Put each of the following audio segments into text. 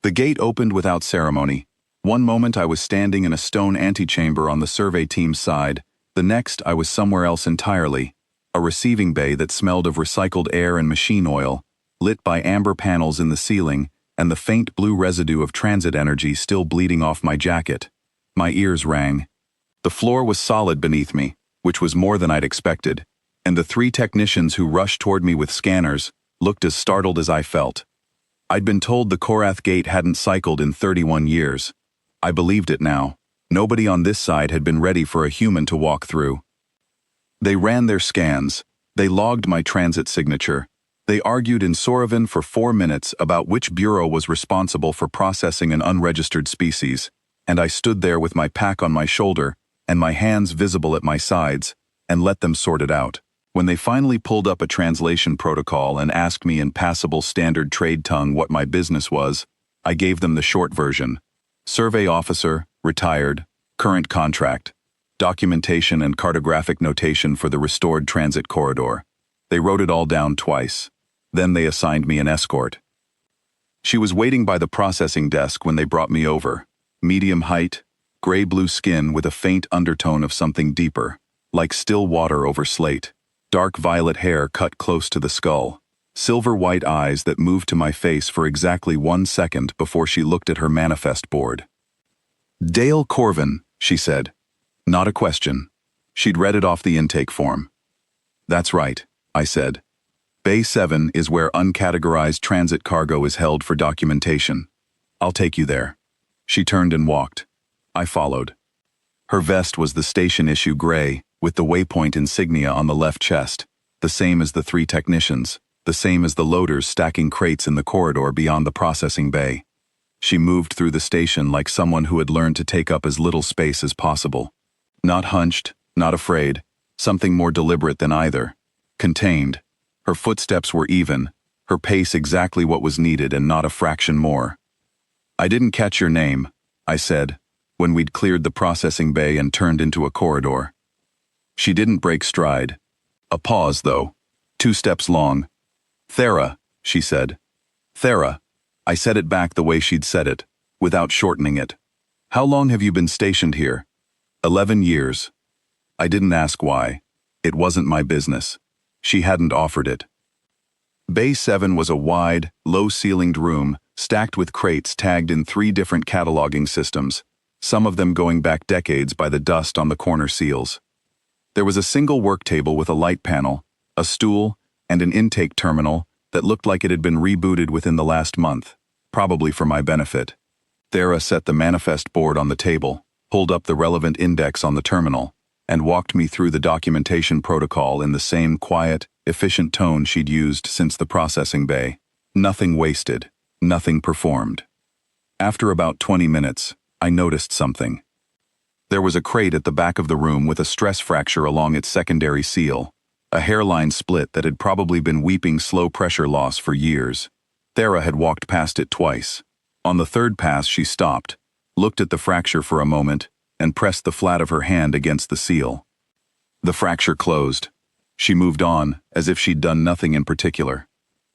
The gate opened without ceremony. One moment I was standing in a stone antechamber on the survey team's side, the next I was somewhere else entirely, a receiving bay that smelled of recycled air and machine oil, lit by amber panels in the ceiling, and the faint blue residue of transit energy still bleeding off my jacket. My ears rang. The floor was solid beneath me, which was more than I'd expected, and the 3 technicians who rushed toward me with scanners looked as startled as I felt. I'd been told the Korath gate hadn't cycled in 31 years. I believed it now. Nobody on this side had been ready for a human to walk through. They ran their scans. They logged my transit signature. They argued in Sorovan for 4 minutes about which bureau was responsible for processing an unregistered species, and I stood there with my pack on my shoulder and my hands visible at my sides, and let them sort it out. When they finally pulled up a translation protocol and asked me in passable standard trade tongue what my business was, I gave them the short version. Survey officer, retired, current contract, documentation and cartographic notation for the restored transit corridor. They wrote it all down twice. Then they assigned me an escort. She was waiting by the processing desk when they brought me over. Medium height, gray-blue skin with a faint undertone of something deeper, like still water over slate. Dark violet hair cut close to the skull. Silver-white eyes that moved to my face for exactly 1 second before she looked at her manifest board. "Dale Corvin," she said. Not a question. She'd read it off the intake form. "That's right," I said. "Bay 7 is where uncategorized transit cargo is held for documentation. I'll take you there." She turned and walked. I followed. Her vest was the station-issue gray, with the waypoint insignia on the left chest, the same as the 3 technicians, the same as the loaders stacking crates in the corridor beyond the processing bay. She moved through the station like someone who had learned to take up as little space as possible. Not hunched, not afraid, something more deliberate than either. Contained. Her footsteps were even, her pace exactly what was needed and not a fraction more. "I didn't catch your name," I said, when we'd cleared the processing bay and turned into a corridor. She didn't break stride. A pause, though. 2 steps long. "Thera," she said. "Thera." I said it back the way she'd said it, without shortening it. "How long have you been stationed here?" 11 years. I didn't ask why. It wasn't my business. She hadn't offered it. Bay 7 was a wide, low-ceilinged room, stacked with crates tagged in 3 different cataloging systems, some of them going back decades by the dust on the corner seals. There was a single work table with a light panel, a stool, and an intake terminal that looked like it had been rebooted within the last month, probably for my benefit. Thera set the manifest board on the table, pulled up the relevant index on the terminal, and walked me through the documentation protocol in the same quiet, efficient tone she'd used since the processing bay. Nothing wasted, nothing performed. After about 20 minutes, I noticed something. There was a crate at the back of the room with a stress fracture along its secondary seal, a hairline split that had probably been weeping slow pressure loss for years. Thera had walked past it twice. On the 3rd pass she stopped, looked at the fracture for a moment, and pressed the flat of her hand against the seal. The fracture closed. She moved on, as if she'd done nothing in particular.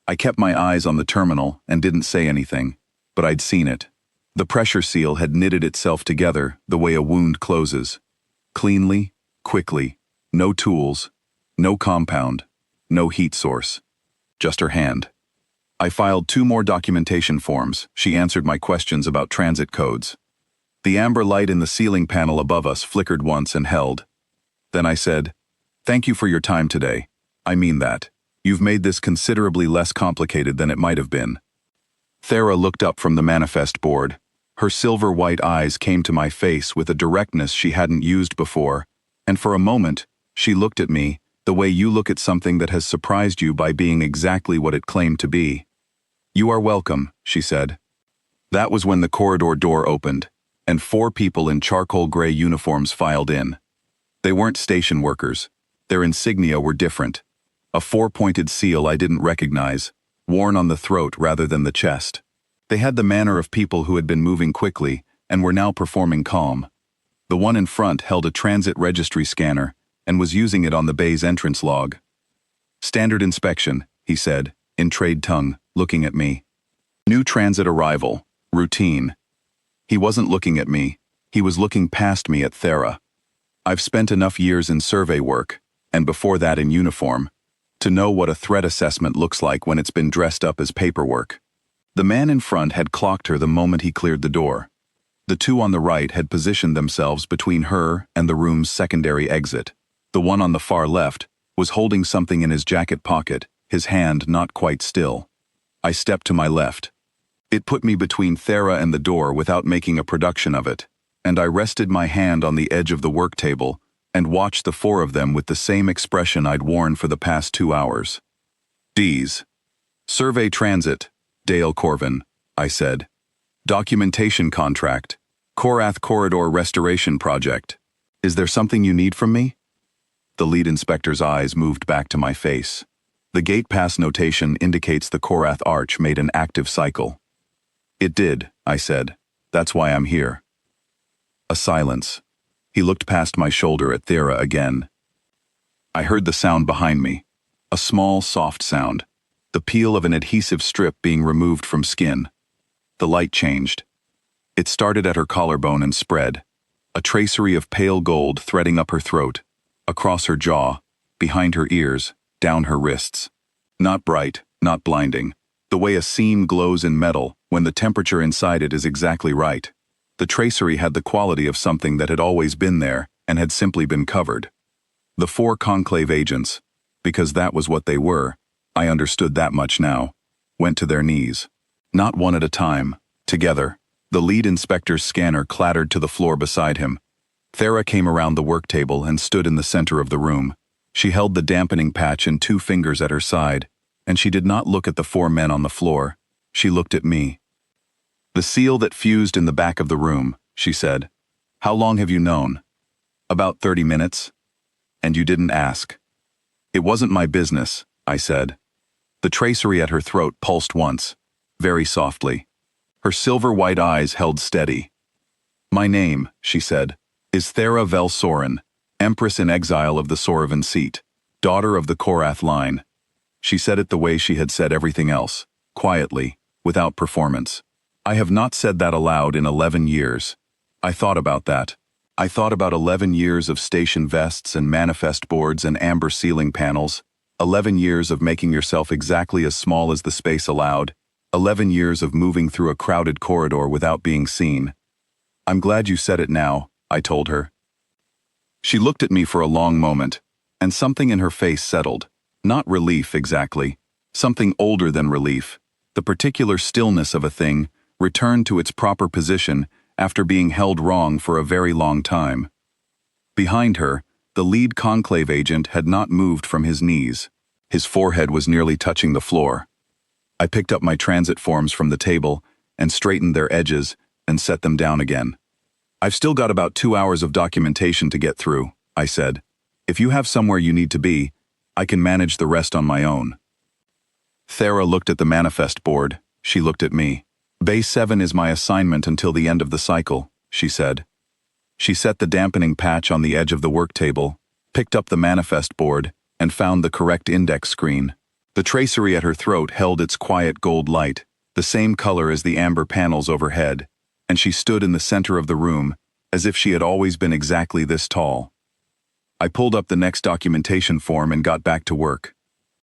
I kept my eyes on the terminal and didn't say anything, but I'd seen it. The pressure seal had knitted itself together the way a wound closes. Cleanly, quickly, no tools, no compound, no heat source. Just her hand. I filed 2 more documentation forms. She answered my questions about transit codes. The amber light in the ceiling panel above us flickered once and held. Then I said, "Thank you for your time today. I mean that. You've made this considerably less complicated than it might have been." Thera looked up from the manifest board. Her silver-white eyes came to my face with a directness she hadn't used before, and for a moment, she looked at me the way you look at something that has surprised you by being exactly what it claimed to be. "You are welcome," she said. That was when the corridor door opened, and 4 people in charcoal gray uniforms filed in. They weren't station workers. Their insignia were different. A 4-pointed seal I didn't recognize, worn on the throat rather than the chest. They had the manner of people who had been moving quickly and were now performing calm. The one in front held a transit registry scanner and was using it on the bay's entrance log. "Standard inspection," he said, in trade tongue, looking at me. "New transit arrival. Routine. He wasn't looking at me. He was looking past me at Thera. I've spent enough years in survey work, and before that in uniform, to know what a threat assessment looks like when it's been dressed up as paperwork. The man in front had clocked her the moment he cleared the door. The two on the right had positioned themselves between her and the room's secondary exit. The one on the far left was holding something in his jacket pocket, his hand not quite still. I stepped to my left. It put me between Thera and the door without making a production of it, and I rested my hand on the edge of the work table and watched the four of them with the same expression I'd worn for the past 2 hours. D's. Survey Transit, Dale Corvin, I said. Documentation contract. Korath Corridor Restoration Project. Is there something you need from me? The lead inspector's eyes moved back to my face. The gate pass notation indicates the Korath Arch made an active cycle. It did, I said. That's why I'm here. A silence. He looked past my shoulder at Thera again. I heard the sound behind me. A small, soft sound. The peel of an adhesive strip being removed from skin. The light changed. It started at her collarbone and spread. A tracery of pale gold threading up her throat, across her jaw, behind her ears, down her wrists. Not bright, not blinding. The way a seam glows in metal when the temperature inside it is exactly right. The tracery had the quality of something that had always been there and had simply been covered. The 4 conclave agents, because that was what they were, I understood that much now, went to their knees. Not one at a time, together. The lead inspector's scanner clattered to the floor beside him. Thera came around the work table and stood in the center of the room. She held the dampening patch in 2 fingers at her side, and she did not look at the 4 men on the floor. She looked at me. The seal that fused in the back of the room, she said. How long have you known? About 30 minutes. And you didn't ask. It wasn't my business, I said. The tracery at her throat pulsed once, very softly. Her silver-white eyes held steady. My name, she said, is Thera Vel Sorin, Empress in exile of the Soravan seat, daughter of the Korath line. She said it the way she had said everything else, quietly, without performance. I have not said that aloud in 11 years. I thought about that. I thought about 11 years of station vests and manifest boards and amber ceiling panels, 11 years of making yourself exactly as small as the space allowed, 11 years of moving through a crowded corridor without being seen. I'm glad you said it now, I told her. She looked at me for a long moment, and something in her face settled. Not relief exactly, something older than relief. The particular stillness of a thing returned to its proper position after being held wrong for a very long time. Behind her, the lead conclave agent had not moved from his knees. His forehead was nearly touching the floor. I picked up my transit forms from the table and straightened their edges and set them down again. I've still got about 2 hours of documentation to get through, I said. If you have somewhere you need to be, I can manage the rest on my own. Thera looked at the manifest board. She looked at me. Bay 7 is my assignment until the end of the cycle, she said. She set the dampening patch on the edge of the work table, picked up the manifest board, and found the correct index screen. The tracery at her throat held its quiet gold light, the same color as the amber panels overhead, and she stood in the center of the room, as if she had always been exactly this tall. I pulled up the next documentation form and got back to work.